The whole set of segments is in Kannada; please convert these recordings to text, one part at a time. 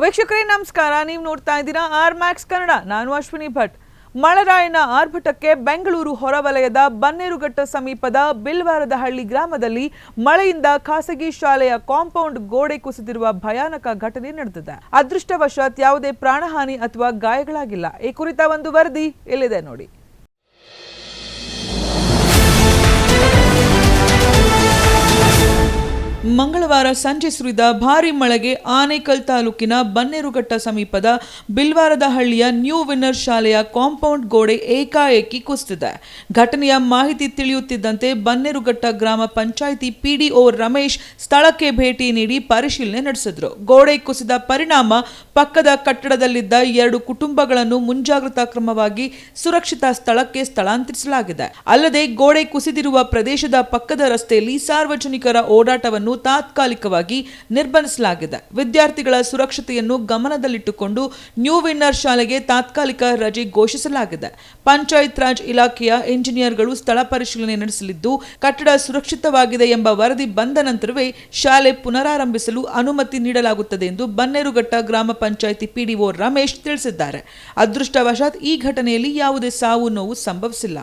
ವೀಕ್ಷಕರೇ ನಮಸ್ಕಾರ. ನೀವು ನೋಡ್ತಾ ಇದ್ದೀರಾ ಆರ್ ಮ್ಯಾಕ್ಸ್ ಕನ್ನಡ. ನಾನು ಅಶ್ವಿನಿ ಭಟ್. ಮಳೆರಾಯನ ಆರ್ಭಟಕ್ಕೆ ಬೆಂಗಳೂರು ಹೊರವಲಯದ ಬನ್ನೇರುಘಟ್ಟ ಸಮೀಪದ ಬಿಲ್ವಾರದಹಳ್ಳಿ ಗ್ರಾಮದಲ್ಲಿ ಮಳೆಯಿಂದ ಖಾಸಗಿ ಶಾಲೆಯ ಕಾಂಪೌಂಡ್ ಗೋಡೆ ಕುಸಿದಿರುವ ಭಯಾನಕ ಘಟನೆ ನಡೆದಿದೆ. ಅದೃಷ್ಟವಶಾತ್ ಯಾವುದೇ ಪ್ರಾಣಹಾನಿ ಅಥವಾ ಗಾಯಗಳಾಗಿಲ್ಲ. ಈ ಕುರಿತ ಒಂದು ವರದಿ ಇಲ್ಲಿದೆ ನೋಡಿ. ಮಂಗಳವಾರ ಸಂಜೆ ಸುರಿದ ಭಾರೀ ಮಳೆಗೆ ಆನೇಕಲ್ ತಾಲೂಕಿನ ಬನ್ನೇರುಘಟ್ಟ ಸಮೀಪದ ಬಿಲ್ವಾರದಹಳ್ಳಿಯ ನ್ಯೂ ವಿನ್ನರ್ ಶಾಲೆಯ ಕಾಂಪೌಂಡ್ ಗೋಡೆ ಏಕಾಏಕಿ ಕುಸಿದಿದೆ. ಘಟನೆಯ ಮಾಹಿತಿ ತಿಳಿಯುತ್ತಿದ್ದಂತೆ ಬನ್ನೇರುಘಟ್ಟ ಗ್ರಾಮ ಪಂಚಾಯಿತಿ ಪಿಡಿಒ ರಮೇಶ್ ಸ್ಥಳಕ್ಕೆ ಭೇಟಿ ನೀಡಿ ಪರಿಶೀಲನೆ ನಡೆಸಿದ್ರು. ಗೋಡೆ ಕುಸಿದ ಪರಿಣಾಮ ಪಕ್ಕದ ಕಟ್ಟಡದಲ್ಲಿದ್ದ 2 ಕುಟುಂಬಗಳನ್ನು ಮುಂಜಾಗ್ರತಾ ಕ್ರಮವಾಗಿ ಸುರಕ್ಷಿತ ಸ್ಥಳಕ್ಕೆ ಸ್ಥಳಾಂತರಿಸಲಾಗಿದೆ. ಅಲ್ಲದೆ ಗೋಡೆ ಕುಸಿದಿರುವ ಪ್ರದೇಶದ ಪಕ್ಕದ ರಸ್ತೆಯಲ್ಲಿ ಸಾರ್ವಜನಿಕರ ಓಡಾಟವನ್ನು ತಾತ್ಕಾಲಿಕವಾಗಿ ನಿರ್ಬಂಧಿಸಲಾಗಿದೆ. ವಿದ್ಯಾರ್ಥಿಗಳ ಸುರಕ್ಷತೆಯನ್ನು ಗಮನದಲ್ಲಿಟ್ಟುಕೊಂಡು ನ್ಯೂ ವಿನ್ನರ್ ಶಾಲೆಗೆ ತಾತ್ಕಾಲಿಕ ರಜೆ ಘೋಷಿಸಲಾಗಿದೆ. ಪಂಚಾಯತ್ ರಾಜ್ ಇಲಾಖೆಯ ಇಂಜಿನಿಯರ್ಗಳು ಸ್ಥಳ ಪರಿಶೀಲನೆ ನಡೆಸಲಿದ್ದು, ಕಟ್ಟಡ ಸುರಕ್ಷಿತವಾಗಿದೆ ಎಂಬ ವರದಿ ಬಂದ ನಂತರವೇ ಶಾಲೆ ಪುನರಾರಂಭಿಸಲು ಅನುಮತಿ ನೀಡಲಾಗುತ್ತದೆ ಎಂದು ಬನ್ನೇರುಘಟ್ಟ ಗ್ರಾಮ ಪಂಚಾಯಿತಿ ಪಿಡಿಒ ರಮೇಶ್ ತಿಳಿಸಿದ್ದಾರೆ. ಅದೃಷ್ಟವಶಾತ್ ಈ ಘಟನೆಯಲ್ಲಿ ಯಾವುದೇ ಸಾವು ನೋವು ಸಂಭವಿಸಿಲ್ಲ.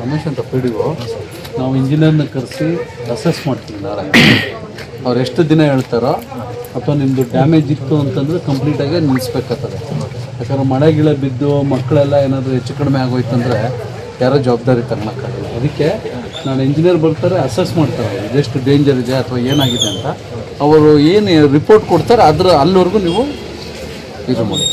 ರಮೇಶ್ ಅಂತ ಪಿಡಿಒ ನಾವು ಇಂಜಿನಿಯರ್ನ ಕರೆಸಿ ಅಸೆಸ್ ಮಾಡ್ತೀವಿ. ನಾಳೆ ಅವ್ರು ಎಷ್ಟು ದಿನ ಹೇಳ್ತಾರೋ ಅಥವಾ ನಿಮ್ಮದು ಡ್ಯಾಮೇಜ್ ಇತ್ತು ಅಂತಂದರೆ ಕಂಪ್ಲೀಟಾಗಿ ನಿಲ್ಲಿಸ್ಬೇಕಾಗ್ತದೆ. ಯಾಕಂದ್ರೆ ಮಳೆ ಗಿಳೆ ಬಿದ್ದು ಮಕ್ಕಳೆಲ್ಲ ಏನಾದರೂ ಹೆಚ್ಚು ಕಡಿಮೆ ಆಗೋಯ್ತಂದರೆ ಯಾರೋ ಜವಾಬ್ದಾರಿ ತಗೊಳಕ್ಕಾಗಲ್ಲ. ಅದಕ್ಕೆ ನಾನು ಇಂಜಿನಿಯರ್ ಬರ್ತಾರೆ, ಅಸೆಸ್ ಮಾಡ್ತಾರೆ ಇದೆಷ್ಟು ಡೇಂಜರ್ ಇದೆ ಅಥವಾ ಏನಾಗಿದೆ ಅಂತ. ಅವರು ಏನು ರಿಪೋರ್ಟ್ ಕೊಡ್ತಾರೆ ಅಲ್ಲಿವರೆಗೂ ನೀವು ಇದು ಮಾಡಿ